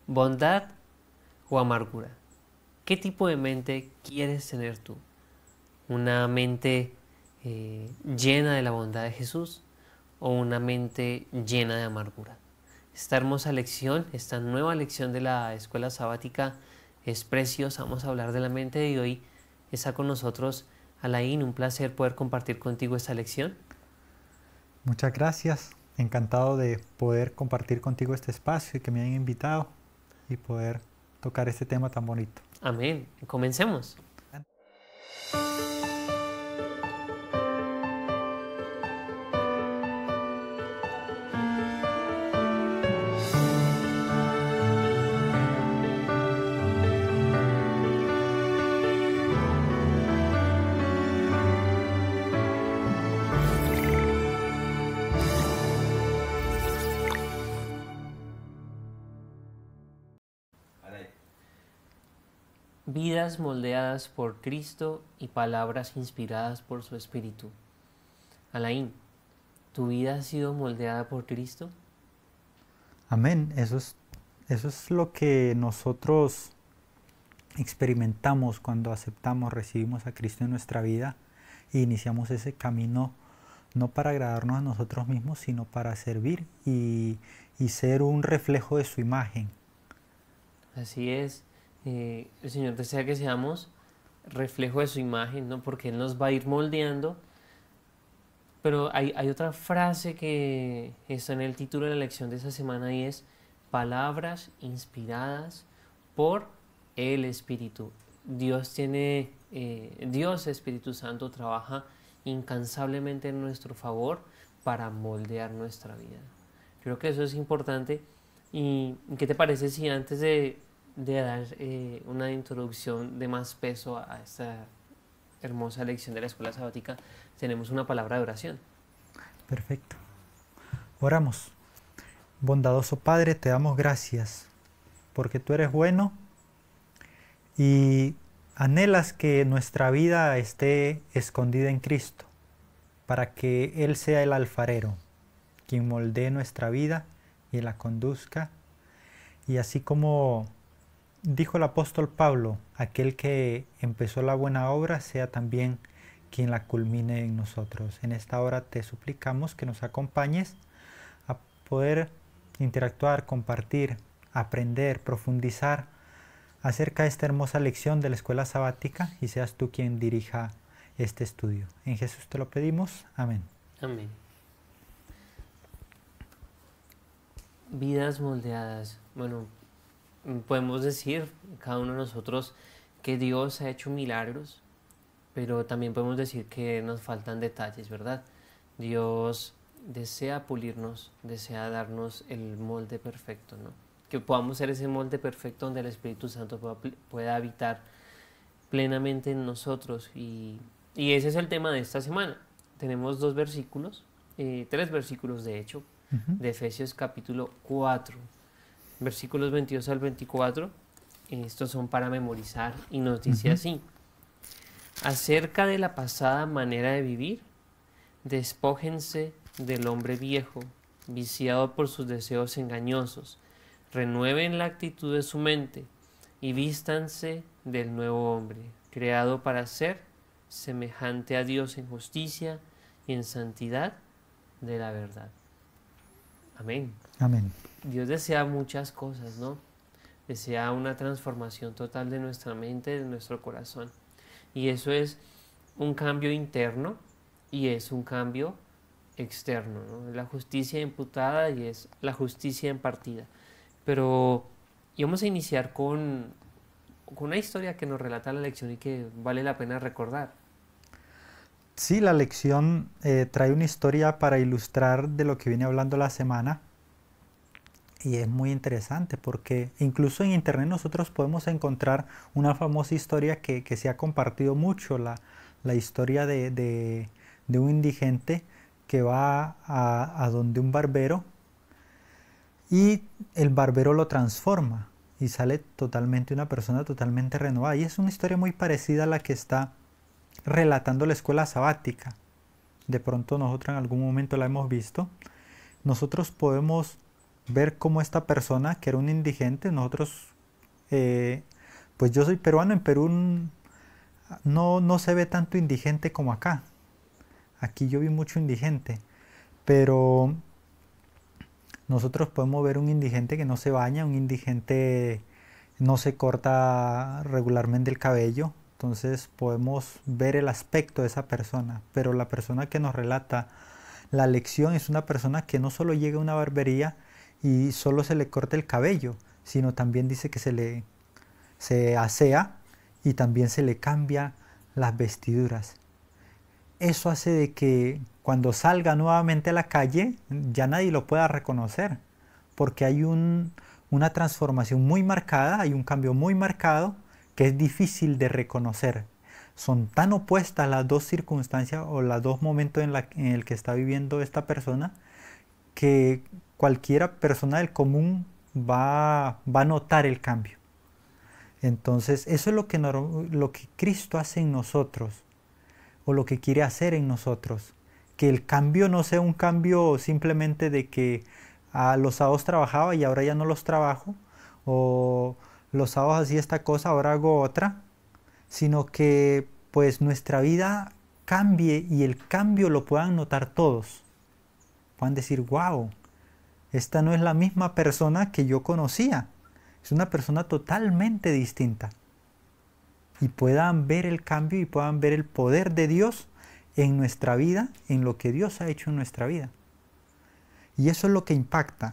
¿Bondad o amargura? ¿Qué tipo de mente quieres tener tú? ¿Una mente llena de la bondad de Jesús o una mente llena de amargura? Esta hermosa lección, esta nueva lección de la escuela sabática es preciosa. Vamos a hablar de la mente y hoy está con nosotros Alain. Un placer poder compartir contigo esta lección. Muchas gracias. Encantado de poder compartir contigo este espacio y que me hayan invitado y poder tocar este tema tan bonito. Amén. Comencemos. Vidas moldeadas por Cristo y palabras inspiradas por su Espíritu. Alain, ¿tu vida ha sido moldeada por Cristo? Amén. Eso es lo que nosotros experimentamos cuando aceptamos, recibimos a Cristo en nuestra vida e iniciamos ese camino no para agradarnos a nosotros mismos, sino para servir y ser un reflejo de su imagen. Así es. El Señor desea que seamos reflejo de su imagen, ¿no? Porque Él nos va a ir moldeando. Pero hay otra frase que está en el título de la lección de esta semana y es palabras inspiradas por el Espíritu. Dios Espíritu Santo trabaja incansablemente en nuestro favor para moldear nuestra vida. Creo que eso es importante. ¿Y qué te parece si antes de dar una introducción de más peso a esta hermosa lección de la escuela sabática, tenemos una palabra de oración? Perfecto. Oramos. Bondadoso Padre, te damos gracias porque tú eres bueno y anhelas que nuestra vida esté escondida en Cristo para que Él sea el alfarero, quien moldee nuestra vida y la conduzca. Y así como dijo el apóstol Pablo, aquel que empezó la buena obra sea también quien la culmine en nosotros. En esta hora te suplicamos que nos acompañes a poder interactuar, compartir, aprender, profundizar acerca de esta hermosa lección de la escuela sabática y seas tú quien dirija este estudio. En Jesús te lo pedimos. Amén. Amén. Vidas moldeadas. Bueno, podemos decir cada uno de nosotros que Dios ha hecho milagros, pero también podemos decir que nos faltan detalles, ¿verdad? Dios desea pulirnos, desea darnos el molde perfecto, ¿no? Que podamos ser ese molde perfecto donde el Espíritu Santo pueda habitar plenamente en nosotros. Y ese es el tema de esta semana. Tenemos tres versículos de hecho, de Efesios capítulo 4, versículos 22 al 24. Estos son para memorizar y nos dice así: acerca de la pasada manera de vivir, despójense del hombre viejo, viciado por sus deseos engañosos, renueven la actitud de su mente y vístanse del nuevo hombre, creado para ser semejante a Dios en justicia y en santidad de la verdad. Amén. Amén. Dios desea muchas cosas, ¿no? Desea una transformación total de nuestra mente, de nuestro corazón. Y eso es un cambio interno y es un cambio externo, ¿no? La justicia imputada y es la justicia impartida. Pero vamos a iniciar con una historia que nos relata la lección y que vale la pena recordar. Sí, la lección trae una historia para ilustrar de lo que viene hablando la semana. Y es muy interesante porque incluso en internet nosotros podemos encontrar una famosa historia que se ha compartido mucho, la historia de un indigente que va a donde un barbero y el barbero lo transforma y sale totalmente una persona totalmente renovada. Y es una historia muy parecida a la que está relatando la escuela sabática. De pronto nosotros en algún momento la hemos visto. Nosotros podemos ver cómo esta persona, que era un indigente, nosotros, pues yo soy peruano, en Perú no se ve tanto indigente como acá. Aquí yo vi mucho indigente, pero nosotros podemos ver un indigente que no se baña, un indigente no se corta regularmente el cabello, entonces podemos ver el aspecto de esa persona, pero la persona que nos relata la lección es una persona que no solo llega a una barbería y solo se le corta el cabello, sino también dice que se asea y también se le cambia las vestiduras. Eso hace de que cuando salga nuevamente a la calle ya nadie lo pueda reconocer, porque hay una transformación muy marcada, hay un cambio muy marcado que es difícil de reconocer. Son tan opuestas las dos circunstancias o los dos momentos en el que está viviendo esta persona que cualquiera persona del común va a notar el cambio. Entonces, eso es lo que Cristo hace en nosotros, o lo que quiere hacer en nosotros. Que el cambio no sea un cambio simplemente de que los sábados trabajaba y ahora ya no los trabajo, o los sábados hacía esta cosa, ahora hago otra, sino que pues nuestra vida cambie y el cambio lo puedan notar todos. Puedan decir, wow, esta no es la misma persona que yo conocía, es una persona totalmente distinta. Y puedan ver el cambio y puedan ver el poder de Dios en nuestra vida, en lo que Dios ha hecho en nuestra vida. Y eso es lo que impacta.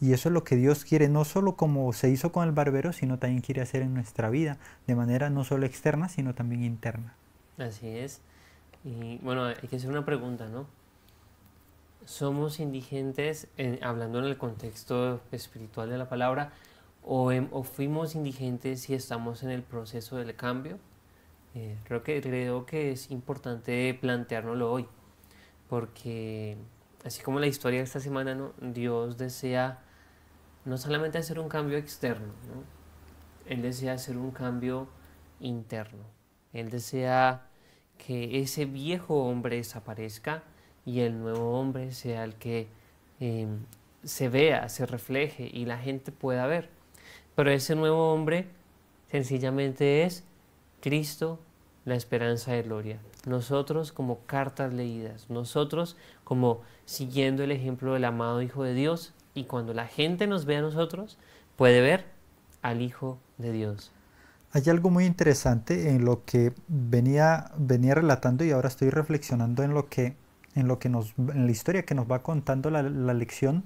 Y eso es lo que Dios quiere, no solo como se hizo con el barbero, sino también quiere hacer en nuestra vida, de manera no solo externa, sino también interna. Así es. Y bueno, hay que hacer una pregunta, ¿no? ¿Somos indigentes, hablando en el contexto espiritual de la palabra, o fuimos indigentes si estamos en el proceso del cambio? Creo que es importante planteárnoslo hoy, porque así como la historia de esta semana, ¿no? Dios desea no solamente hacer un cambio externo, ¿no? Él desea hacer un cambio interno. Él desea que ese viejo hombre desaparezca y el nuevo hombre sea el que se vea, se refleje y la gente pueda ver. Pero ese nuevo hombre sencillamente es Cristo, la esperanza de gloria. Nosotros como cartas leídas, nosotros como siguiendo el ejemplo del amado Hijo de Dios, y cuando la gente nos ve a nosotros, puede ver al Hijo de Dios. Hay algo muy interesante en lo que venía relatando y ahora estoy reflexionando en la historia que nos va contando la lección,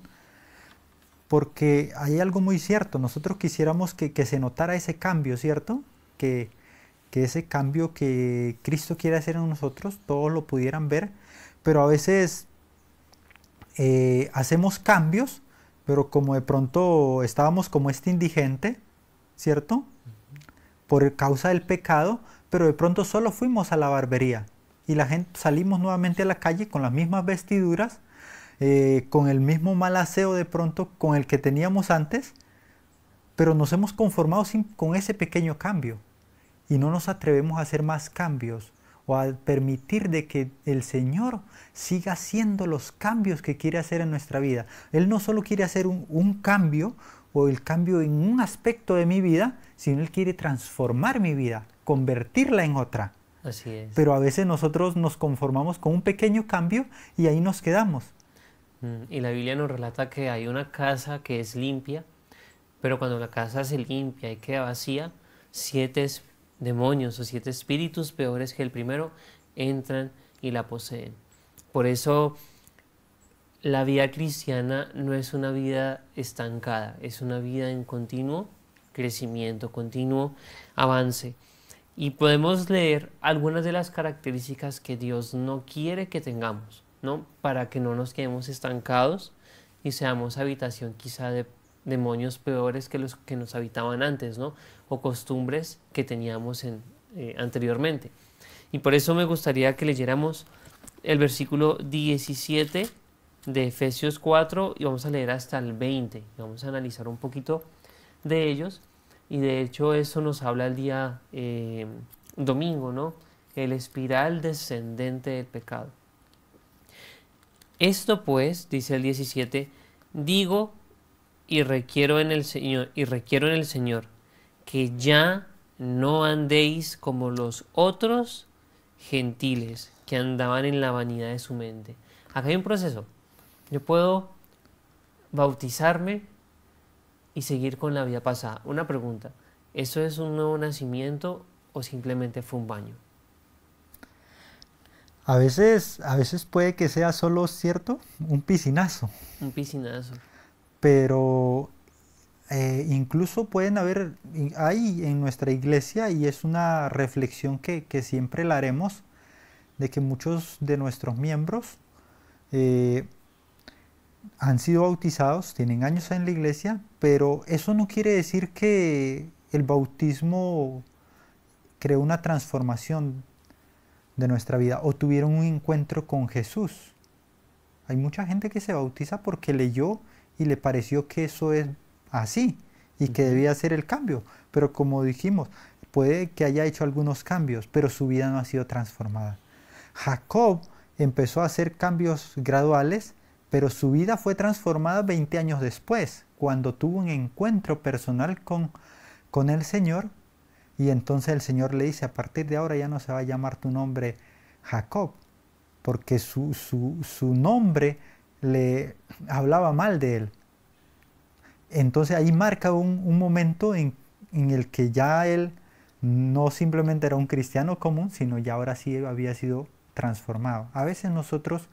porque hay algo muy cierto. Nosotros quisiéramos que se notara ese cambio, ¿cierto? Que ese cambio que Cristo quiere hacer en nosotros, todos lo pudieran ver, pero a veces hacemos cambios, pero como de pronto estábamos como este indigente, ¿cierto? Por causa del pecado, pero de pronto solo fuimos a la barbería y la gente salimos nuevamente a la calle con las mismas vestiduras, con el mismo mal aseo de pronto con el que teníamos antes, pero nos hemos conformado con ese pequeño cambio y no nos atrevemos a hacer más cambios o a permitir de que el Señor siga haciendo los cambios que quiere hacer en nuestra vida. Él no solo quiere hacer un cambio o el cambio en un aspecto de mi vida, sino Él quiere transformar mi vida, convertirla en otra. Así es. Pero a veces nosotros nos conformamos con un pequeño cambio y ahí nos quedamos. Y la Biblia nos relata que hay una casa que es limpia, pero cuando la casa se limpia y queda vacía, 7 demonios o 7 espíritus peores que el primero entran y la poseen. Por eso la vida cristiana no es una vida estancada, es una vida en continuo crecimiento, continuo avance. Y podemos leer algunas de las características que Dios no quiere que tengamos, ¿no? Para que no nos quedemos estancados y seamos habitación quizá de demonios peores que los que nos habitaban antes, ¿no? O costumbres que teníamos anteriormente. Y por eso me gustaría que leyéramos el versículo 17 de Efesios 4 y vamos a leer hasta el 20. Vamos a analizar un poquito de ellos y de hecho eso nos habla el día domingo, ¿no? El espiral descendente del pecado. Esto pues, dice el 17, digo requiero en el Señor que ya no andéis como los otros gentiles que andaban en la vanidad de su mente. Acá hay un proceso. Yo puedo bautizarme y seguir con la vida pasada. Una pregunta, ¿eso es un nuevo nacimiento o simplemente fue un baño? A veces puede que sea solo, cierto, un piscinazo, Un piscinazo. pero incluso pueden haber, hay en nuestra iglesia, y es una reflexión que siempre la haremos, de que muchos de nuestros miembros eh, han sido bautizados, tienen años en la iglesia, pero eso no quiere decir que el bautismo creó una transformación de nuestra vida o tuvieron un encuentro con Jesús. Hay mucha gente que se bautiza porque leyó y le pareció que eso es así y que Ujú. debía hacer el cambio. Pero como dijimos, puede que haya hecho algunos cambios, pero su vida no ha sido transformada. Jacob empezó a hacer cambios graduales, pero su vida fue transformada 20 años después, cuando tuvo un encuentro personal con el Señor. Y entonces el Señor le dice, a partir de ahora ya no se va a llamar tu nombre Jacob, porque su nombre le hablaba mal de él. Entonces ahí marca un momento en el que ya él no simplemente era un cristiano común, sino ya ahora sí había sido transformado. A veces nosotros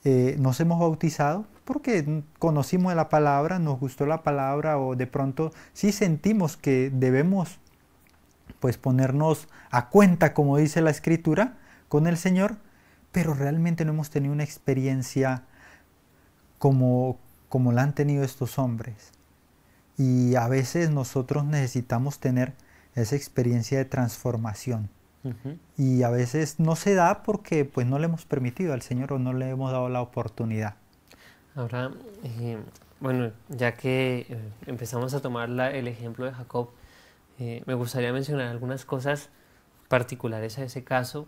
nos hemos bautizado porque conocimos la palabra, nos gustó la palabra, o de pronto sí sentimos que debemos pues ponernos a cuenta, como dice la escritura, con el Señor, pero realmente no hemos tenido una experiencia como la han tenido estos hombres. Y a veces nosotros necesitamos tener esa experiencia de transformación. Ujú. Y a veces no se da porque pues no le hemos permitido al Señor o no le hemos dado la oportunidad. Ahora, bueno, ya que empezamos a tomar el ejemplo de Jacob, me gustaría mencionar algunas cosas particulares a ese caso,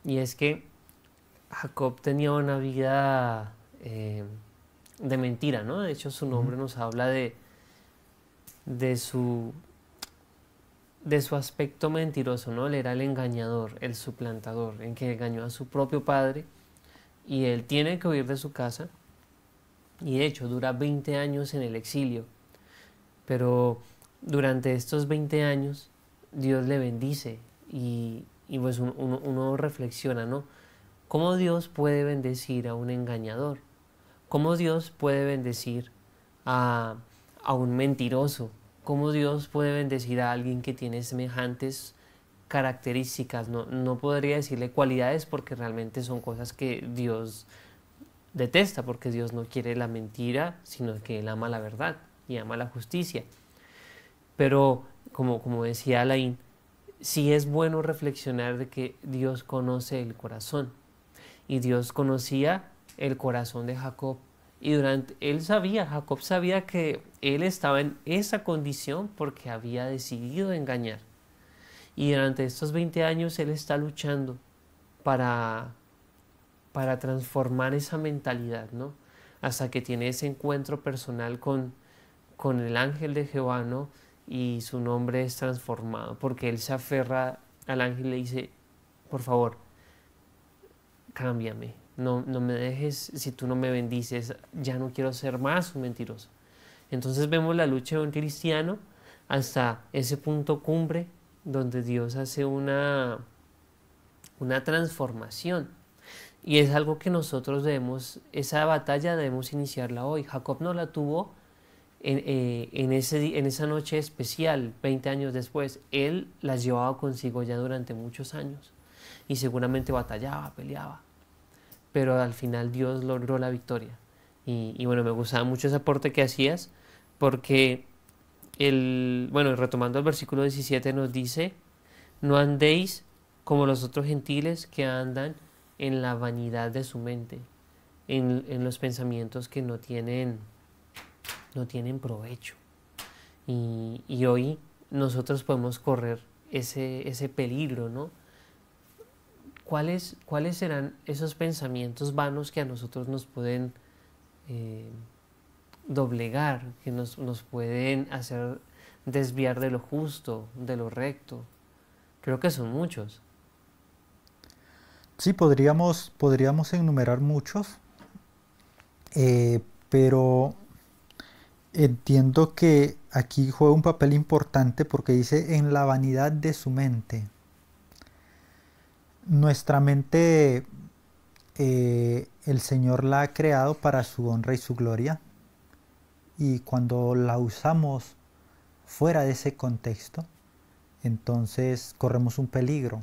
y es que Jacob tenía una vida de mentira, ¿no? De hecho, su Ujú. nombre nos habla de su, de su aspecto mentiroso, ¿no? Él era el engañador, el suplantador, en que engañó a su propio padre, y él tiene que huir de su casa, y de hecho dura 20 años en el exilio, pero durante estos 20 años Dios le bendice, y pues uno reflexiona, ¿no? ¿Cómo Dios puede bendecir a un engañador? ¿Cómo Dios puede bendecir a, a un mentiroso? ¿Cómo Dios puede bendecir a alguien que tiene semejantes características? No, no podría decirle cualidades porque realmente son cosas que Dios detesta, porque Dios no quiere la mentira, sino que Él ama la verdad y ama la justicia. Pero como decía Alain, sí es bueno reflexionar de que Dios conoce el corazón, y Dios conocía el corazón de Jacob. Y Jacob sabía que él estaba en esa condición porque había decidido engañar. Y durante estos 20 años él está luchando para, para transformar esa mentalidad, ¿no? Hasta que tiene ese encuentro personal con el ángel de Jehová, ¿no? Y su nombre es transformado, porque él se aferra al ángel y le dice, por favor, cámbiame, no, no me dejes, si tú no me bendices, ya no quiero ser más un mentiroso. Entonces vemos la lucha de un cristiano hasta ese punto cumbre donde Dios hace una transformación. Y es algo que nosotros esa batalla debemos iniciarla hoy. Jacob no la tuvo en esa noche especial, 20 años después. Él las llevaba consigo ya durante muchos años. Y seguramente batallaba, peleaba, pero al final Dios logró la victoria. Y bueno, me gustaba mucho ese aporte que hacías, porque bueno, retomando el versículo 17 nos dice, no andéis como los otros gentiles que andan en la vanidad de su mente, en los pensamientos que no tienen provecho. Y hoy nosotros podemos correr ese peligro, ¿no? ¿Cuáles serán esos pensamientos vanos que a nosotros nos pueden doblegar, que nos pueden hacer desviar de lo justo, de lo recto. Creo que son muchos. Sí, podríamos enumerar muchos, pero entiendo que aquí juega un papel importante porque dice en la vanidad de su mente. Nuestra mente, el Señor la ha creado para su honra y su gloria, y cuando la usamos fuera de ese contexto, entonces corremos un peligro.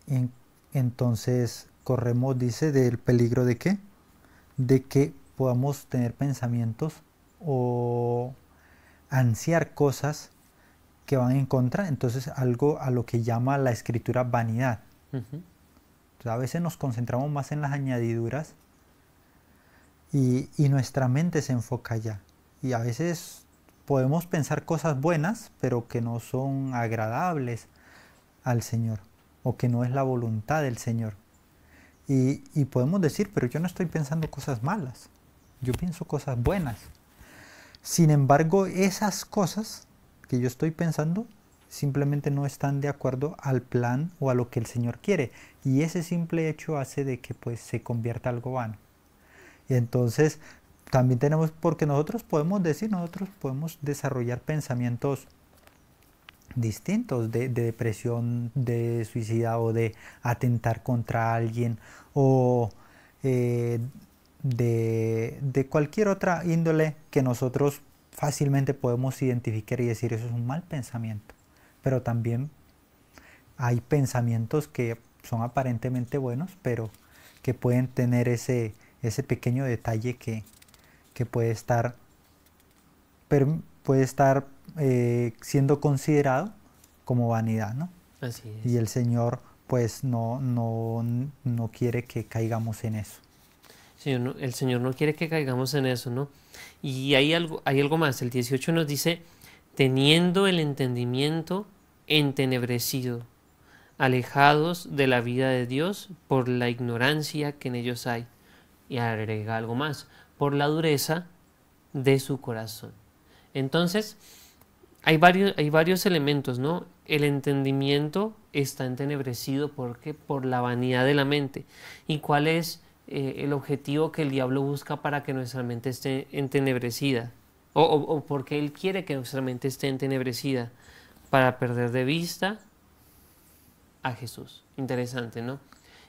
En- entonces corremos, dice, del peligro de qué? De que podamos tener pensamientos o ansiar cosas que van en contra, entonces algo a lo que llama la escritura vanidad. Ujú. O sea, a veces nos concentramos más en las añadiduras y nuestra mente se enfoca allá. Y a veces podemos pensar cosas buenas, pero que no son agradables al Señor o que no es la voluntad del Señor. Y podemos decir, pero yo no estoy pensando cosas malas, yo pienso cosas buenas. Sin embargo, esas cosas que yo estoy pensando simplemente no están de acuerdo al plan o a lo que el Señor quiere. Y ese simple hecho hace de que pues se convierta algo vano. Y entonces también tenemos, porque nosotros podemos decir, nosotros podemos desarrollar pensamientos distintos de depresión, de suicida o de atentar contra alguien o eh, de cualquier otra índole que nosotros fácilmente podemos identificar y decir eso es un mal pensamiento. Pero también hay pensamientos que son aparentemente buenos, pero que pueden tener ese pequeño detalle que puede estar, puede estar siendo considerado como vanidad, ¿no? Así Y es. el Señor pues no quiere que caigamos en eso. El Señor no quiere que caigamos en eso, ¿no? Y hay algo más. El 18 nos dice, teniendo el entendimiento entenebrecido, alejados de la vida de Dios por la ignorancia que en ellos hay. Y agrega algo más, por la dureza de su corazón. Entonces, hay varios elementos, ¿no? El entendimiento está entenebrecido porque por la vanidad de la mente. ¿Y cuál es el objetivo que el diablo busca para que nuestra mente esté entenebrecida? O porque él quiere que nuestra mente esté entenebrecida para perder de vista a Jesús. Interesante, ¿no?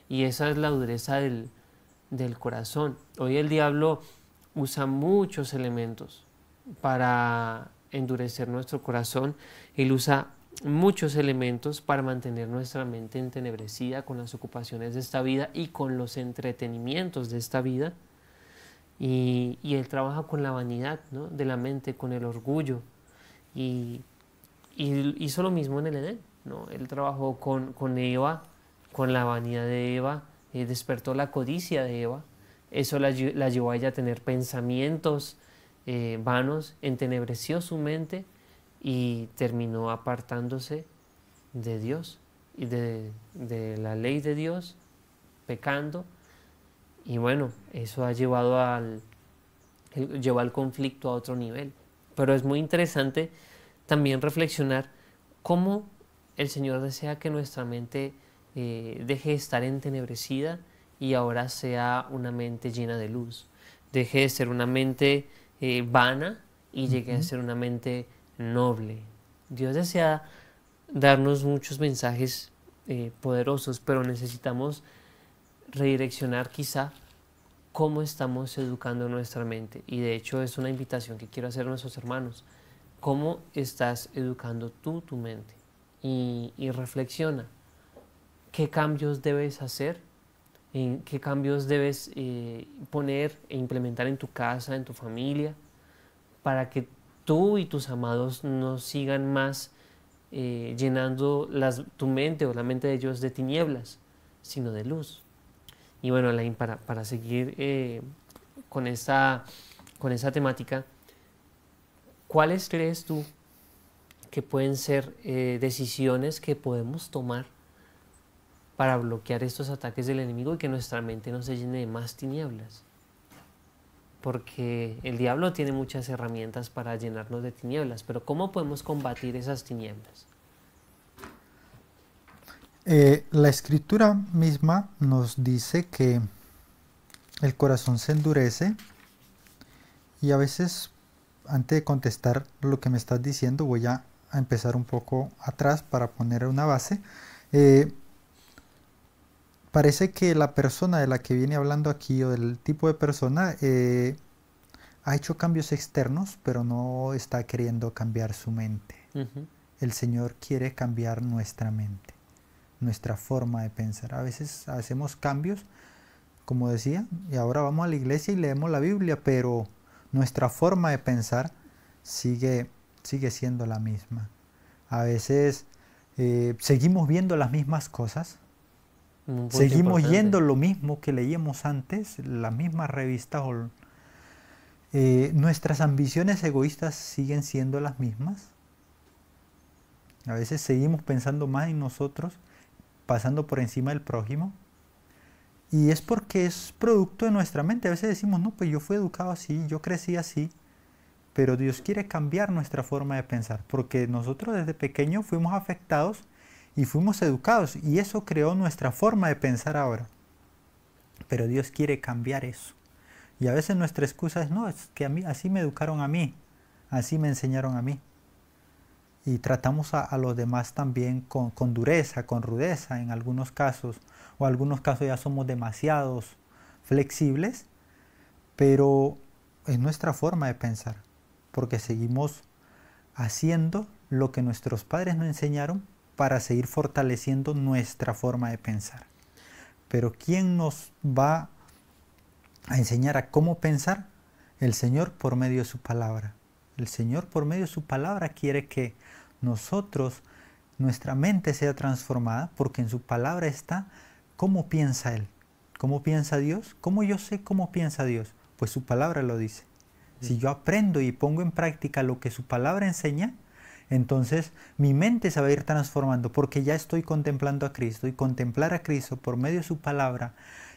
Y esa es la dureza del corazón. Hoy el diablo usa muchos elementos para endurecer nuestro corazón. Él usa muchos elementos para mantener nuestra mente entenebrecida con las ocupaciones de esta vida y con los entretenimientos de esta vida. Y él trabaja con la vanidad, ¿no?, de la mente, con el orgullo. Y, y hizo lo mismo en el Edén, ¿no? Él trabajó con Eva, con la vanidad de Eva, despertó la codicia de Eva. Eso la llevó a ella a tener pensamientos vanos, entenebreció su mente y terminó apartándose de Dios y de la ley de Dios, pecando. Y bueno, eso ha llevó al conflicto a otro nivel. Pero es muy interesante también reflexionar cómo el Señor desea que nuestra mente deje de estar entenebrecida y ahora sea una mente llena de luz. Deje de ser una mente vana y llegue a Ujú. ser una mente noble. Dios desea darnos muchos mensajes poderosos, pero necesitamos redireccionar quizá cómo estamos educando nuestra mente. Y de hecho es una invitación que quiero hacer a nuestros hermanos. ¿Cómo estás educando tú tu mente? Y reflexiona. ¿Qué cambios debes hacer? ¿En qué cambios debes poner e implementar en tu casa, en tu familia, para que tú y tus amados no sigan más llenando tu mente o la mente de ellos de tinieblas, sino de luz? Y bueno, Alain, para seguir con con esa temática, ¿cuáles crees tú que pueden ser decisiones que podemos tomar para bloquear estos ataques del enemigo y que nuestra mente no se llene de más tinieblas? porque el diablo tiene muchas herramientas para llenarnos de tinieblas, pero ¿cómo podemos combatir esas tinieblas? La escritura misma nos dice que el corazón se endurece y a veces, antes de contestar lo que me estás diciendo, voy a empezar un poco atrás para poner una base. Parece que la persona de la que viene hablando aquí o del tipo de persona ha hecho cambios externos, pero no está queriendo cambiar su mente. El Señor quiere cambiar nuestra mente, nuestra forma de pensar. A veces hacemos cambios, como decía, y ahora vamos a la iglesia y leemos la Biblia, pero nuestra forma de pensar sigue siendo la misma. A veces seguimos viendo las mismas cosas, seguimos yendo lo mismo que leíamos antes, las mismas revistas. Nuestras ambiciones egoístas siguen siendo las mismas. A veces seguimos pensando más en nosotros, pasando por encima del prójimo. Y es porque es producto de nuestra mente. A veces decimos, no, pues yo fui educado así, yo crecí así. Pero Dios quiere cambiar nuestra forma de pensar, porque nosotros desde pequeños fuimos afectados y fuimos educados, y eso creó nuestra forma de pensar ahora. Pero Dios quiere cambiar eso. Y a veces nuestra excusa es, no, es que a mí, así me educaron a mí, así me enseñaron a mí. Y tratamos a los demás también con dureza, con rudeza en algunos casos, o en algunos casos ya somos demasiados flexibles, pero es nuestra forma de pensar, porque seguimos haciendo lo que nuestros padres nos enseñaron para seguir fortaleciendo nuestra forma de pensar. Pero ¿quién nos va a enseñar a cómo pensar? El Señor por medio de su palabra. El Señor por medio de su palabra quiere que nosotros, nuestra mente sea transformada, porque en su palabra está cómo piensa Él, cómo piensa Dios. ¿Cómo yo sé cómo piensa Dios? Pues su palabra lo dice. Si yo aprendo y pongo en práctica lo que su palabra enseña, entonces mi mente se va a ir transformando, porque ya estoy contemplando a Cristo, y contemplar a Cristo por medio de su palabra,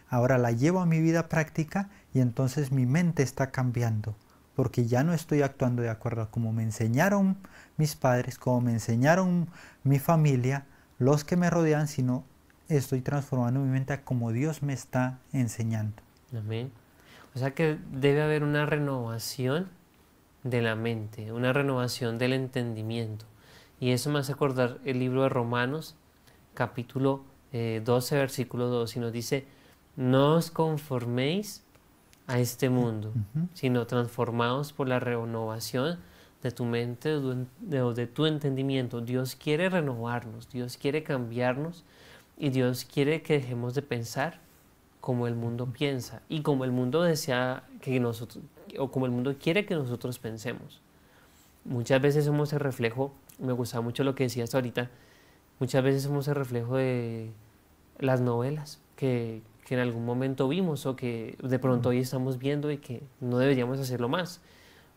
ahora la llevo a mi vida práctica, y entonces mi mente está cambiando, porque ya no estoy actuando de acuerdo a como me enseñaron mis padres, como me enseñaron mi familia, los que me rodean, sino estoy transformando mi mente a como Dios me está enseñando. Amén. O sea que debe haber una renovación de la mente, una renovación del entendimiento. Y eso me hace acordar el libro de Romanos, capítulo 12, versículo 2, y nos dice, no os conforméis a este mundo, sino transformaos por la renovación de tu mente, de tu entendimiento. Dios quiere renovarnos, Dios quiere cambiarnos, y Dios quiere que dejemos de pensar como el mundo piensa y como el mundo desea que nosotros, o como el mundo quiere que nosotros pensemos. Muchas veces somos el reflejo, me gustaba mucho lo que decías ahorita, muchas veces somos el reflejo de las novelas que en algún momento vimos, o que de pronto hoy estamos viendo y que no deberíamos hacerlo más,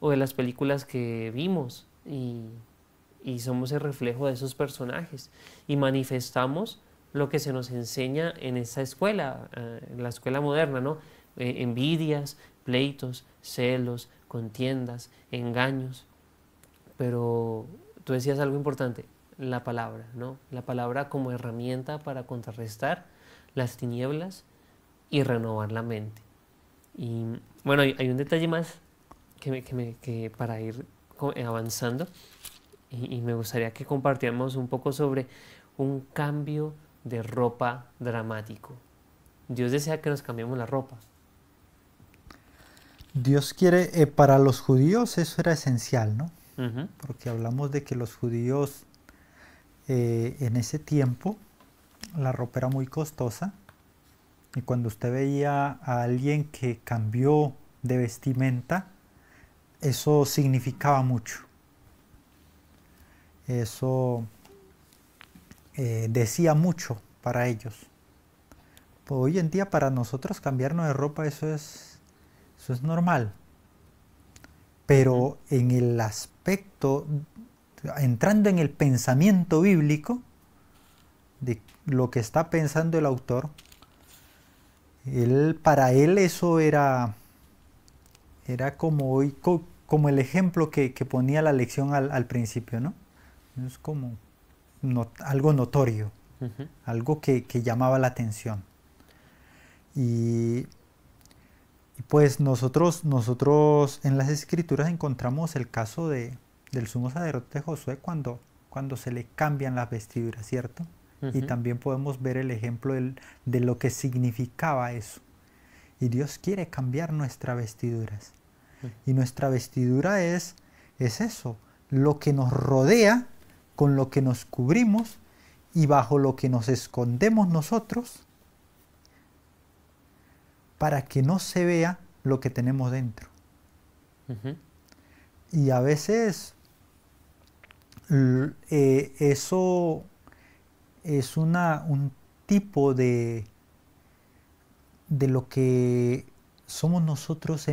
o de las películas que vimos, y somos el reflejo de esos personajes y manifestamos lo que se nos enseña en esta escuela, en la escuela moderna, ¿no? Envidias, pleitos, celos, contiendas, engaños. Pero tú decías algo importante, la palabra, ¿no? La palabra como herramienta para contrarrestar las tinieblas y renovar la mente. Y bueno, hay un detalle más que para ir avanzando, y me gustaría que compartiéramos un poco sobre un cambio de ropa dramático. Dios desea que nos cambiemos la ropa. Dios quiere, para los judíos eso era esencial, ¿no? Uh-huh. Porque hablamos de que los judíos en ese tiempo la ropa era muy costosa, y cuando usted veía a alguien que cambió de vestimenta, eso significaba mucho. Eso decía mucho para ellos. Pues hoy en día para nosotros cambiarnos de ropa eso es normal. Pero en el aspecto, entrando en el pensamiento bíblico, de lo que está pensando el autor, para él eso era Era como hoy, como el ejemplo que ponía la lección al principio, ¿no? Es como algo notorio, Ujú. algo que llamaba la atención. Y, y pues nosotros en las escrituras encontramos el caso del sumo sacerdote Josué cuando se le cambian las vestiduras, ¿cierto? Y Ujú. también podemos ver el ejemplo de lo que significaba eso. Y Dios quiere cambiar nuestras vestiduras. Y nuestra vestidura es eso, lo que nos rodea, con lo que nos cubrimos y bajo lo que nos escondemos nosotros para que no se vea lo que tenemos dentro. Ujú. Y a veces eso es un tipo de lo que somos nosotros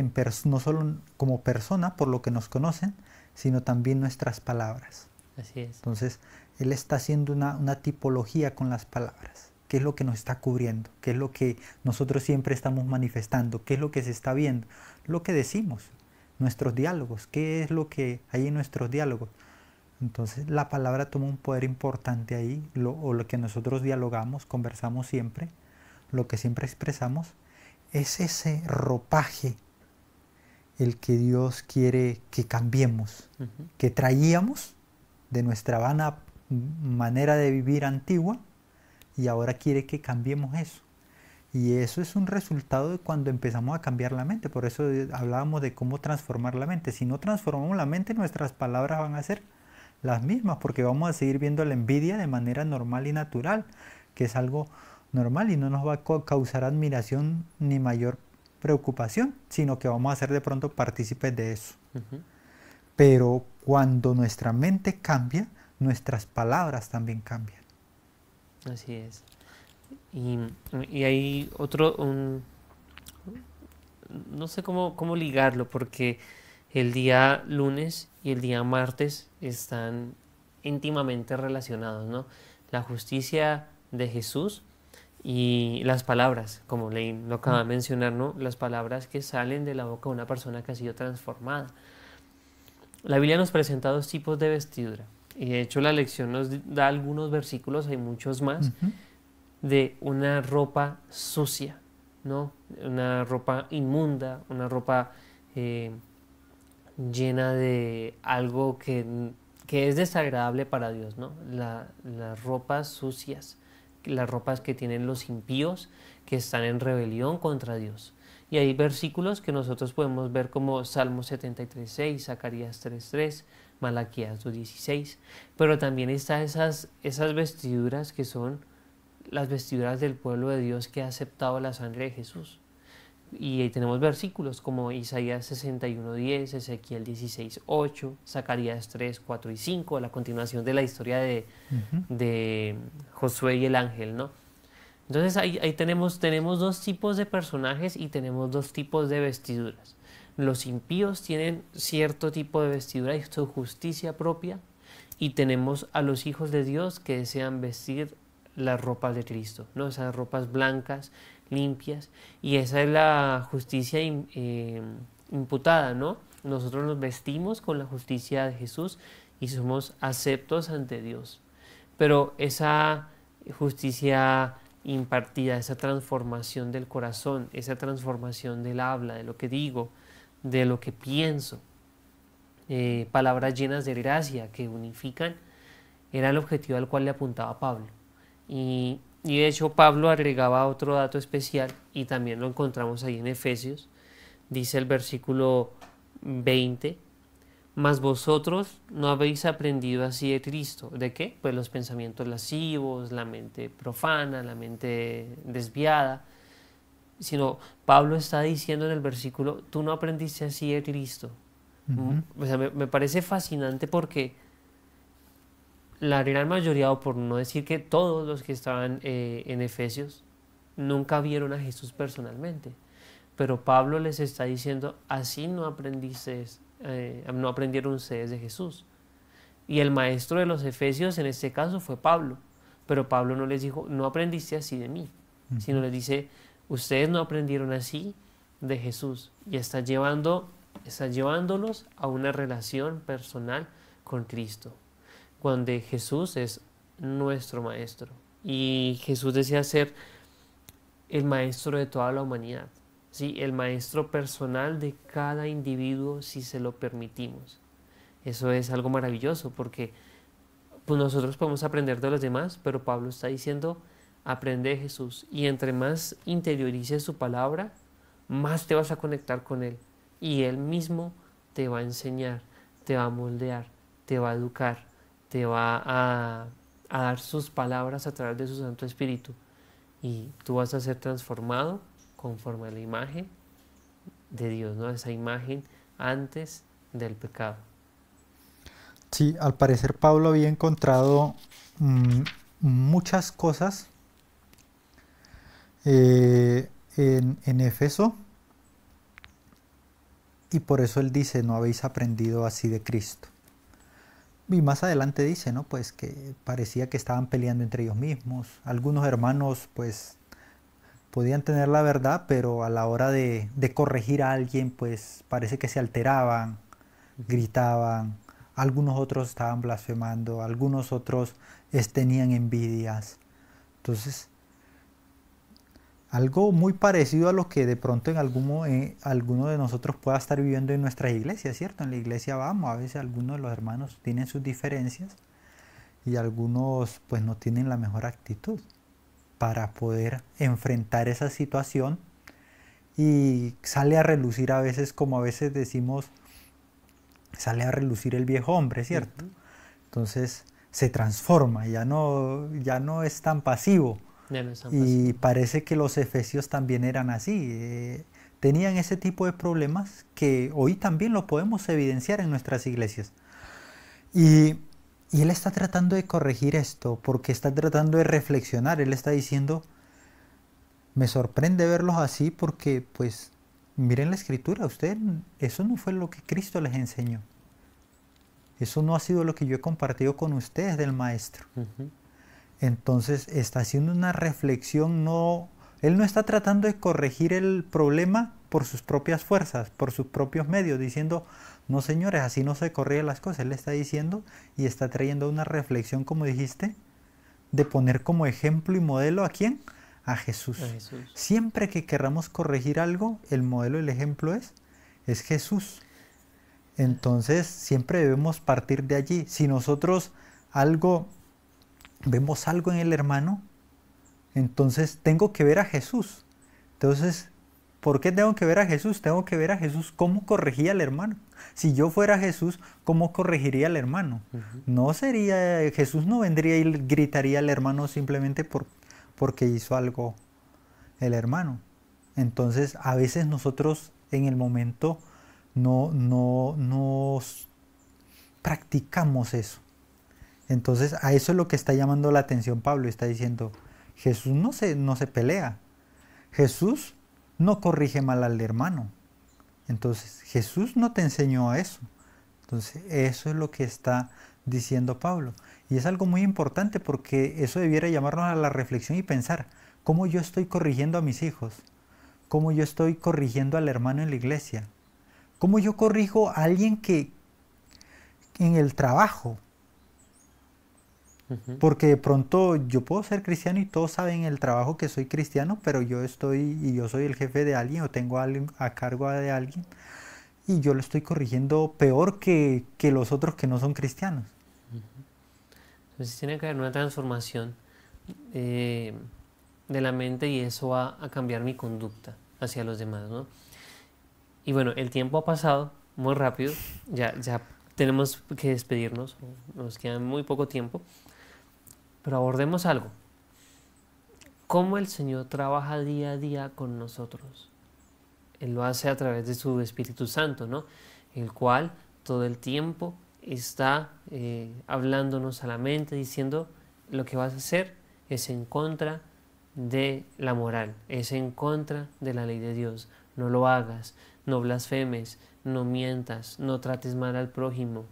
no solo como personas por lo que nos conocen, sino también nuestras palabras. Así es. Entonces, él está haciendo una tipología con las palabras. ¿Qué es lo que nos está cubriendo? ¿Qué es lo que nosotros siempre estamos manifestando? ¿Qué es lo que se está viendo? Lo que decimos, nuestros diálogos. ¿Qué es lo que hay en nuestros diálogos? Entonces, la palabra toma un poder importante ahí, o lo que nosotros dialogamos, conversamos siempre, lo que siempre expresamos, es ese ropaje el que Dios quiere que cambiemos, Ujú. que traíamos de nuestra vana manera de vivir antigua y ahora quiere que cambiemos eso. Y eso es un resultado de cuando empezamos a cambiar la mente. Por eso hablábamos de cómo transformar la mente. Si no transformamos la mente, nuestras palabras van a ser las mismas, porque vamos a seguir viendo la envidia de manera normal y natural, que es algo normal y no nos va a causar admiración ni mayor preocupación, sino que vamos a ser de pronto partícipes de eso. Ujú. Pero cuando nuestra mente cambia, nuestras palabras también cambian. Así es. Y, y hay otro, no sé cómo ligarlo, porque el día lunes y el día martes están íntimamente relacionados, ¿no? La justicia de Jesús y las palabras, como lo acaba de mencionar, ¿no? Las palabras que salen de la boca de una persona que ha sido transformada. La Biblia nos presenta dos tipos de vestidura. Y de hecho la lección nos da algunos versículos, hay muchos más, Ujú. de una ropa sucia, ¿no? Una ropa inmunda, una ropa eh, llena de algo que es desagradable para Dios, ¿no? Las ropas sucias, las ropas que tienen los impíos que están en rebelión contra Dios. Y hay versículos que nosotros podemos ver como Salmo 73:6, Zacarías 3:3, Malaquías 2:16, pero también están esas vestiduras que son las vestiduras del pueblo de Dios que ha aceptado la sangre de Jesús. Y ahí tenemos versículos como Isaías 61:10, Ezequiel 16:8, Zacarías 3:4 y 5, la continuación de la historia Ujú. de Josué y el ángel, ¿no? Entonces ahí tenemos dos tipos de personajes y tenemos dos tipos de vestiduras. Los impíos tienen cierto tipo de vestidura y su justicia propia, y tenemos a los hijos de Dios que desean vestir las ropas de Cristo, ¿no? Esas ropas blancas, limpias, y esa es la justicia imputada, ¿no? Nosotros nos vestimos con la justicia de Jesús y somos aceptos ante Dios. Pero esa justicia impartida, esa transformación del corazón, esa transformación del habla, de lo que digo, de lo que pienso, palabras llenas de gracia que unifican, era el objetivo al cual le apuntaba Pablo. Y de hecho Pablo agregaba otro dato especial y también lo encontramos ahí en Efesios. Dice el versículo 20: mas vosotros no habéis aprendido así de Cristo. ¿De qué? Pues los pensamientos lascivos, la mente profana, la mente desviada. Sino Pablo está diciendo en el versículo: tú no aprendiste así de Cristo. Ujú. O sea, me parece fascinante porque la gran mayoría, o por no decir que todos los que estaban en Efesios, nunca vieron a Jesús personalmente. Pero Pablo les está diciendo: así no no aprendieron ustedes de Jesús. Y el maestro de los Efesios en este caso fue Pablo. Pero Pablo no les dijo: no aprendiste así de mí, sino Ujú. les dice: ustedes no aprendieron así de Jesús. Y está llevando Está llevándolos a una relación personal con Cristo, cuando Jesús es nuestro Maestro. Y Jesús desea ser el Maestro de toda la humanidad, ¿sí? El Maestro personal de cada individuo si se lo permitimos. Eso es algo maravilloso porque pues nosotros podemos aprender de los demás, pero Pablo está diciendo, aprende de Jesús. Y entre más interiorices su palabra, más te vas a conectar con Él. Y Él mismo te va a enseñar, te va a moldear, te va a educar, te va a dar sus palabras a través de su Santo Espíritu. Y tú vas a ser transformado conforme a la imagen de Dios, ¿no? Esa imagen antes del pecado. Sí, al parecer Pablo había encontrado muchas cosas en Éfeso, y por eso él dice, no habéis aprendido así de Cristo. Y más adelante dice, ¿no? Pues que parecía que estaban peleando entre ellos mismos. Algunos hermanos, pues, podían tener la verdad, pero a la hora de corregir a alguien, pues, parece que se alteraban, gritaban. Algunos otros estaban blasfemando, algunos otros tenían envidias. Entonces, algo muy parecido a lo que de pronto en alguno de nosotros pueda estar viviendo en nuestra iglesia, ¿cierto? En la iglesia vamos, a veces algunos de los hermanos tienen sus diferencias y algunos pues no tienen la mejor actitud para poder enfrentar esa situación, y sale a relucir a veces, como a veces decimos, sale a relucir el viejo hombre, ¿cierto? Entonces se transforma, ya no es tan pasivo. Y parece que los efesios también eran así. Tenían ese tipo de problemas que hoy también lo podemos evidenciar en nuestras iglesias. Y él está tratando de corregir esto porque está tratando de reflexionar. Él está diciendo, me sorprende verlos así porque, pues, miren la escritura, eso no fue lo que Cristo les enseñó. Eso no ha sido lo que yo he compartido con ustedes del Maestro. Entonces está haciendo una reflexión, él no está tratando de corregir el problema por sus propias fuerzas, por sus propios medios, diciendo, no señores, así no se corrigen las cosas. Él está diciendo y está trayendo una reflexión, como dijiste, de poner como ejemplo y modelo ¿a quién? A Jesús. Siempre que querramos corregir algo, el modelo, el ejemplo es Jesús. Entonces siempre debemos partir de allí. Si nosotros vemos algo en el hermano, entonces tengo que ver a Jesús. Entonces, ¿por qué tengo que ver a Jesús? Tengo que ver a Jesús cómo corregía al hermano. Si yo fuera Jesús, ¿cómo corregiría al hermano? Jesús no vendría y gritaría al hermano simplemente porque hizo algo el hermano. Entonces, a veces nosotros en el momento no practicamos eso. Entonces a eso es lo que está llamando la atención Pablo. Está diciendo, Jesús no se pelea. Jesús no corrige mal al hermano. Entonces Jesús no te enseñó a eso. Entonces eso es lo que está diciendo Pablo. Y es algo muy importante porque eso debiera llamarnos a la reflexión y pensar, ¿cómo yo estoy corrigiendo a mis hijos? ¿Cómo yo estoy corrigiendo al hermano en la iglesia? ¿Cómo yo corrijo a alguien que en el trabajo? Porque de pronto yo puedo ser cristiano y todos saben en el trabajo que soy cristiano, pero yo soy el jefe de alguien o tengo a alguien a cargo de alguien y yo lo estoy corrigiendo peor que los otros que no son cristianos. Entonces tiene que haber una transformación de la mente y eso va a cambiar mi conducta hacia los demás, ¿no? Y bueno, el tiempo ha pasado muy rápido, ya tenemos que despedirnos, nos queda muy poco tiempo. Pero abordemos algo. ¿Cómo el Señor trabaja día a día con nosotros? Él lo hace a través de su Espíritu Santo, ¿no? El cual todo el tiempo está hablándonos a la mente, diciendo, lo que vas a hacer es en contra de la moral, es en contra de la ley de Dios. No lo hagas, no blasfemes, no mientas, no trates mal al prójimo,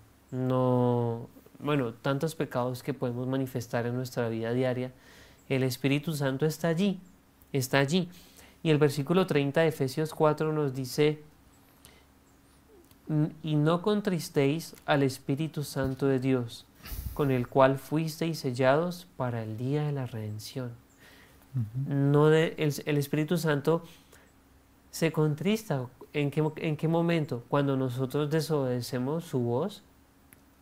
tantos pecados que podemos manifestar en nuestra vida diaria. El Espíritu Santo está allí. Y el versículo 30 de Efesios 4 nos dice, y no contristéis al Espíritu Santo de Dios, con el cual fuisteis sellados para el día de la redención. El Espíritu Santo se contrista. ¿En qué momento? Cuando nosotros desobedecemos su voz,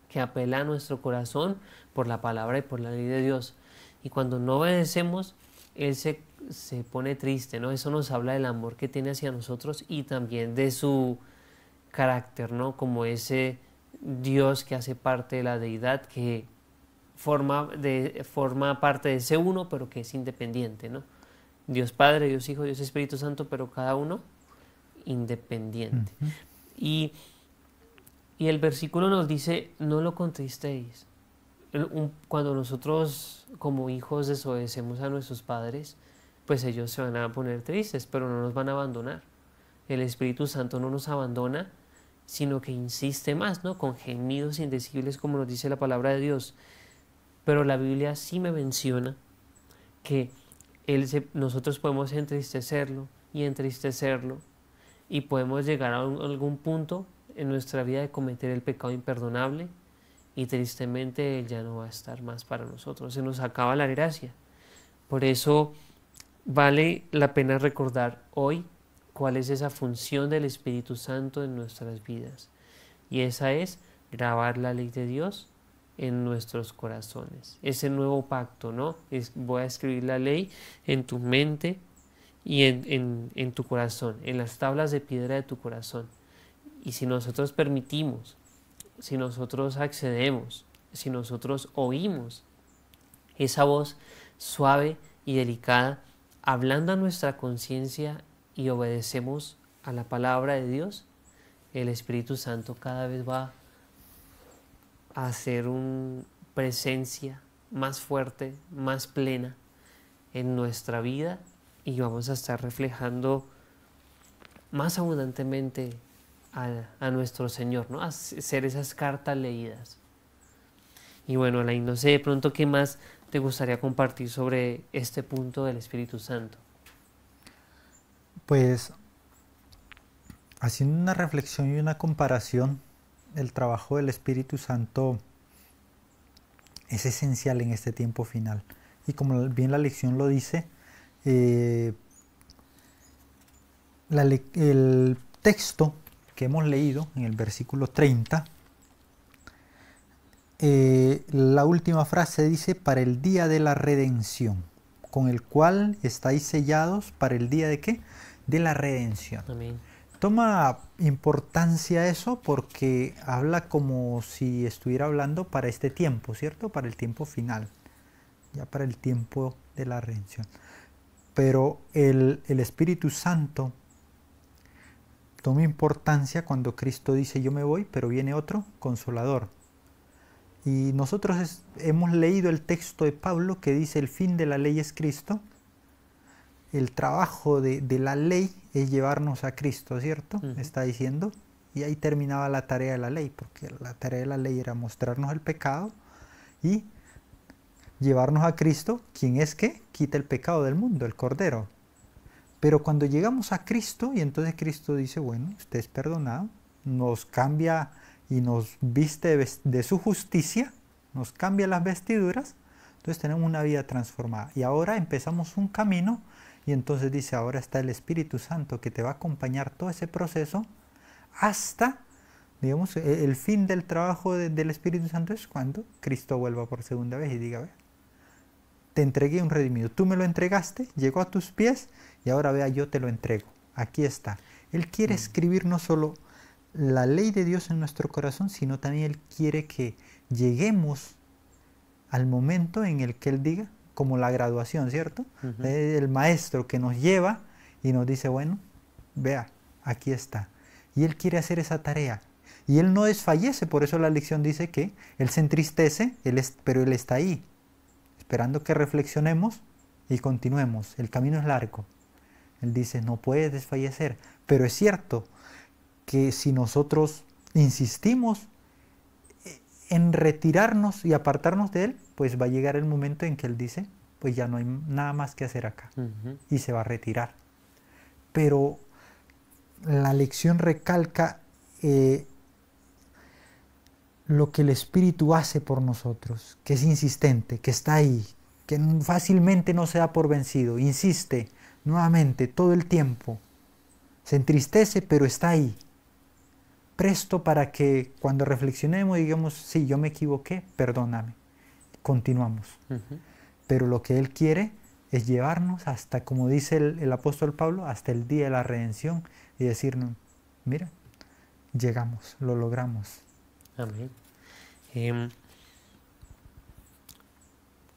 que apela a nuestro corazón por la palabra y por la ley de Dios. Y cuando no obedecemos, Él se pone triste, ¿no? Eso nos habla del amor que tiene hacia nosotros y también de su carácter, ¿no? Como ese Dios que hace parte de la deidad, que forma parte de ese uno, pero que es independiente, ¿no? Dios Padre, Dios Hijo, Dios Espíritu Santo, pero cada uno independiente. Y el versículo nos dice, no lo contristéis. Cuando nosotros como hijos desobedecemos a nuestros padres, pues ellos se van a poner tristes, pero no nos van a abandonar. El Espíritu Santo no nos abandona, sino que insiste más, ¿no? Con gemidos indecibles, como nos dice la palabra de Dios. Pero la Biblia sí me menciona que nosotros podemos entristecerlo y podemos llegar a algún punto en nuestra vida de cometer el pecado imperdonable y tristemente Él ya no va a estar más para nosotros, se nos acaba la gracia. Por eso vale la pena recordar hoy cuál es esa función del Espíritu Santo en nuestras vidas, y esa es grabar la ley de Dios en nuestros corazones, ese nuevo pacto, ¿no? Voy a escribir la ley en tu mente y en tu corazón, en las tablas de piedra de tu corazón. Y si nosotros permitimos, si nosotros accedemos, si nosotros oímos esa voz suave y delicada, hablando a nuestra conciencia y obedecemos a la palabra de Dios, el Espíritu Santo cada vez va a hacer una presencia más fuerte, más plena en nuestra vida, y vamos a estar reflejando más abundantemente a nuestro Señor, ¿no? A hacer esas cartas leídas. Y bueno, Alain, no sé de pronto qué más te gustaría compartir sobre este punto del Espíritu Santo. Pues, haciendo una reflexión y una comparación, el trabajo del Espíritu Santo es esencial en este tiempo final. Y como bien la lección lo dice, el texto que hemos leído en el versículo 30, la última frase dice, para el día de la redención, con el cual estáis sellados para el día de ¿qué? De la redención. Amén. Toma importancia eso porque habla como si estuviera hablando para este tiempo, ¿cierto? Para el tiempo final, ya para el tiempo de la redención. Pero el Espíritu Santo toma importancia cuando Cristo dice yo me voy, pero viene otro consolador. Y nosotros hemos leído el texto de Pablo que dice el fin de la ley es Cristo. El trabajo de la ley es llevarnos a Cristo, ¿cierto? Está diciendo. Y ahí terminaba la tarea de la ley, porque la tarea de la ley era mostrarnos el pecado y llevarnos a Cristo, quien es que quita el pecado del mundo, el Cordero. Pero cuando llegamos a Cristo, y entonces Cristo dice, bueno, usted es perdonado, nos cambia y nos viste de su justicia, nos cambia las vestiduras, entonces tenemos una vida transformada. Y ahora empezamos un camino, y entonces dice, ahora está el Espíritu Santo que te va a acompañar todo ese proceso hasta, digamos, el fin del trabajo del Espíritu Santo es cuando Cristo vuelva por segunda vez y diga, ve, te entregué un redimido, tú me lo entregaste, llegó a tus pies y ahora vea, yo te lo entrego, aquí está. Él quiere escribir no solo la ley de Dios en nuestro corazón, sino también Él quiere que lleguemos al momento en el que Él diga, como la graduación, ¿cierto? El maestro que nos lleva y nos dice, bueno, vea, aquí está. Y Él quiere hacer esa tarea. Y Él no desfallece, por eso la lección dice que Él se entristece, pero Él está ahí, esperando que reflexionemos y continuemos. El camino es largo. Él dice, no puedes desfallecer. Pero es cierto que si nosotros insistimos en retirarnos y apartarnos de Él, pues va a llegar el momento en que Él dice, pues ya no hay nada más que hacer acá. Y se va a retirar. Pero la lección recalca lo que el Espíritu hace por nosotros, que es insistente, que está ahí, que fácilmente no se da por vencido, insiste nuevamente todo el tiempo, se entristece pero está ahí, presto para que cuando reflexionemos digamos, sí, yo me equivoqué, perdóname, continuamos. Pero lo que Él quiere es llevarnos hasta, como dice el apóstol Pablo, hasta el día de la redención y decirnos, mira, llegamos, lo logramos. Amén.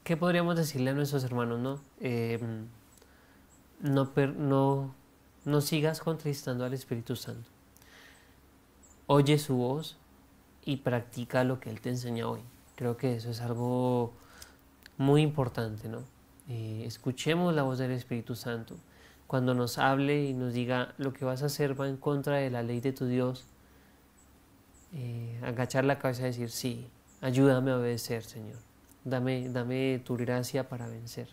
¿Qué podríamos decirle a nuestros hermanos, no? No sigas contristando al Espíritu Santo. Oye su voz y practica lo que Él te enseña hoy. Creo que eso es algo muy importante, ¿no? Escuchemos la voz del Espíritu Santo. Cuando nos hable y nos diga lo que vas a hacer va en contra de la ley de tu Dios, agachar la cabeza y decir, sí, ayúdame a obedecer, Señor. Dame tu gracia para vencer.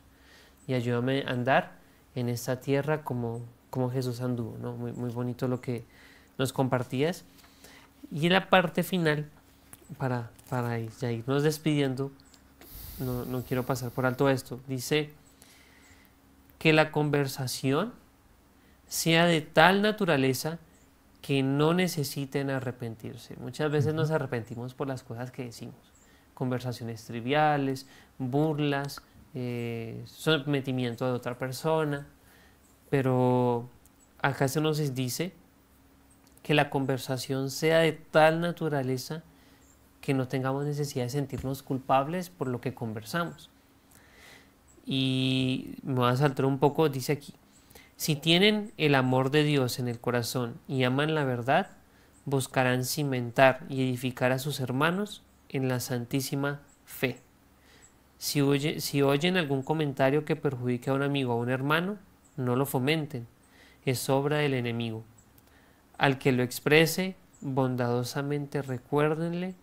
Y ayúdame a andar en esta tierra como Jesús anduvo, ¿no? Muy, muy bonito lo que nos compartías. Y en la parte final, para ya irnos despidiendo, no quiero pasar por alto esto, dice que la conversación sea de tal naturaleza que no necesiten arrepentirse. Muchas veces nos arrepentimos por las cosas que decimos. Conversaciones triviales, burlas, sometimiento de otra persona. Pero acá se nos dice que la conversación sea de tal naturaleza que no tengamos necesidad de sentirnos culpables por lo que conversamos. Y me voy a saltar un poco, dice aquí, si tienen el amor de Dios en el corazón y aman la verdad, buscarán cimentar y edificar a sus hermanos en la santísima fe. Si oyen algún comentario que perjudique a un amigo o a un hermano, no lo fomenten, es obra del enemigo. Al que lo exprese, bondadosamente recuérdenle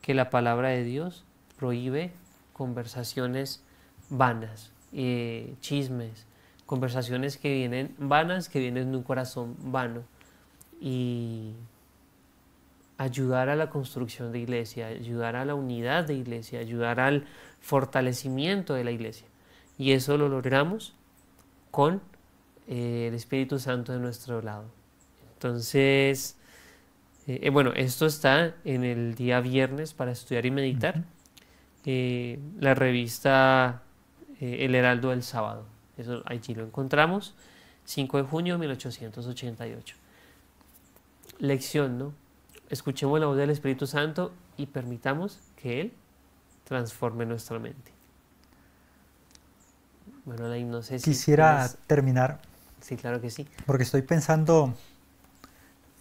que la palabra de Dios prohíbe conversaciones vanas, chismes, conversaciones que vienen vanas, que vienen de un corazón vano. Y ayudar a la construcción de iglesia, ayudar a la unidad de iglesia, ayudar al fortalecimiento de la iglesia. Y eso lo logramos con el Espíritu Santo de nuestro lado. Entonces, bueno, esto está en el día viernes para estudiar y meditar. La revista El Heraldo del Sábado. Eso allí lo encontramos. 5 de junio de 1888. Lección, ¿no? Escuchemos la voz del Espíritu Santo y permitamos que Él transforme nuestra mente. Bueno, Alain, no sé si quisiera terminar. Sí, claro que sí. Porque estoy pensando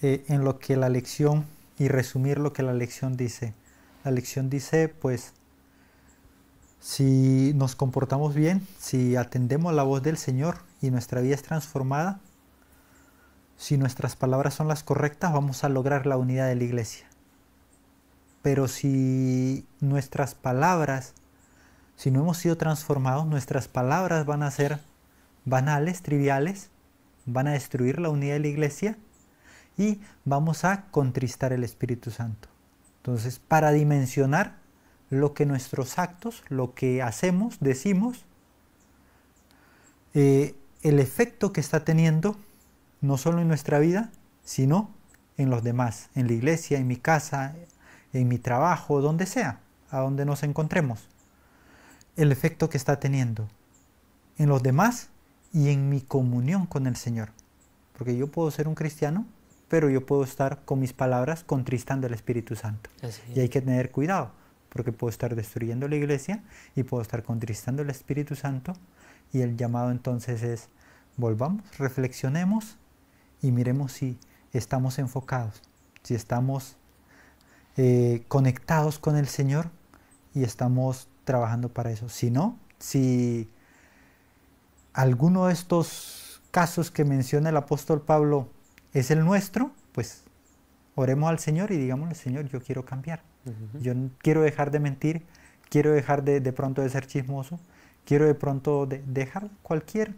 en lo que la lección y resumir lo que la lección dice. La lección dice, pues, si nos comportamos bien, si atendemos la voz del Señor y nuestra vida es transformada, si nuestras palabras son las correctas, vamos a lograr la unidad de la iglesia. Pero si nuestras palabras, si no hemos sido transformados, nuestras palabras van a ser banales, triviales, van a destruir la unidad de la iglesia y vamos a contristar el Espíritu Santo. Entonces, para dimensionar lo que nuestros actos, lo que hacemos, decimos, el efecto que está teniendo, no solo en nuestra vida, sino en los demás, en la iglesia, en mi casa, en mi trabajo, donde sea, a donde nos encontremos. El efecto que está teniendo en los demás y en mi comunión con el Señor. Porque yo puedo ser un cristiano, pero yo puedo estar con mis palabras contristando al Espíritu Santo. Y hay que tener cuidado, porque puedo estar destruyendo la iglesia y puedo estar contristando al Espíritu Santo. Y el llamado entonces es, volvamos, reflexionemos y miremos si estamos enfocados, si estamos conectados con el Señor y estamos trabajando para eso. Si no, si alguno de estos casos que menciona el apóstol Pablo es el nuestro, pues oremos al Señor y digámosle, Señor, yo quiero cambiar. Yo quiero dejar de mentir, quiero dejar de pronto de ser chismoso, quiero de pronto dejar cualquier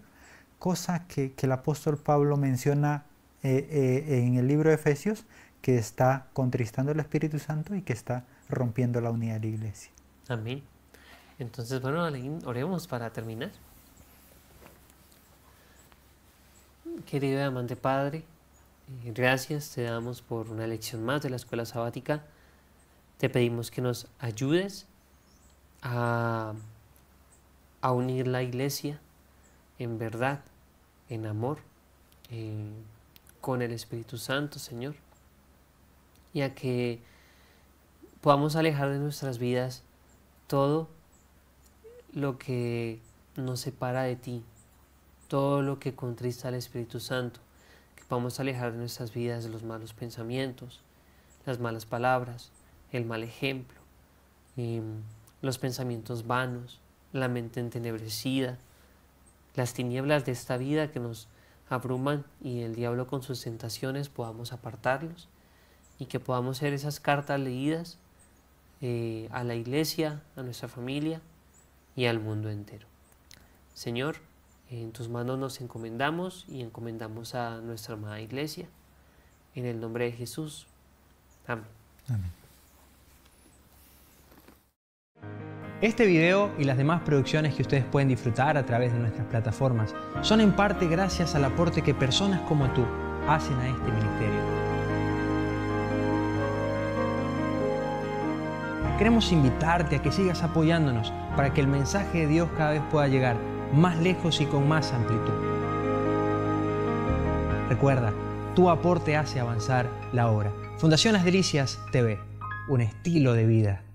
cosa que el apóstol Pablo menciona en el libro de Efesios, que está contristando al Espíritu Santo y que está rompiendo la unidad de la iglesia. Amén. Entonces, bueno, oremos para terminar. Querido y amante Padre, gracias te damos por una lección más de la escuela sabática. Te pedimos que nos ayudes a unir la iglesia en verdad, en amor, con el Espíritu Santo, Señor, y a que podamos alejar de nuestras vidas todo lo que nos separa de ti, todo lo que contrista al Espíritu Santo, que podamos alejar de nuestras vidas los malos pensamientos, las malas palabras, el mal ejemplo, los pensamientos vanos, la mente entenebrecida, las tinieblas de esta vida que nos abruman y el diablo con sus tentaciones podamos apartarlos y que podamos ser esas cartas leídas a la iglesia, a nuestra familia y al mundo entero. Señor, en tus manos nos encomendamos y encomendamos a nuestra amada iglesia. En el nombre de Jesús. Amén. Amén. Este video y las demás producciones que ustedes pueden disfrutar a través de nuestras plataformas son en parte gracias al aporte que personas como tú hacen a este ministerio. Queremos invitarte a que sigas apoyándonos para que el mensaje de Dios cada vez pueda llegar más lejos y con más amplitud. Recuerda, tu aporte hace avanzar la obra. Fundación Las Delicias TV, un estilo de vida.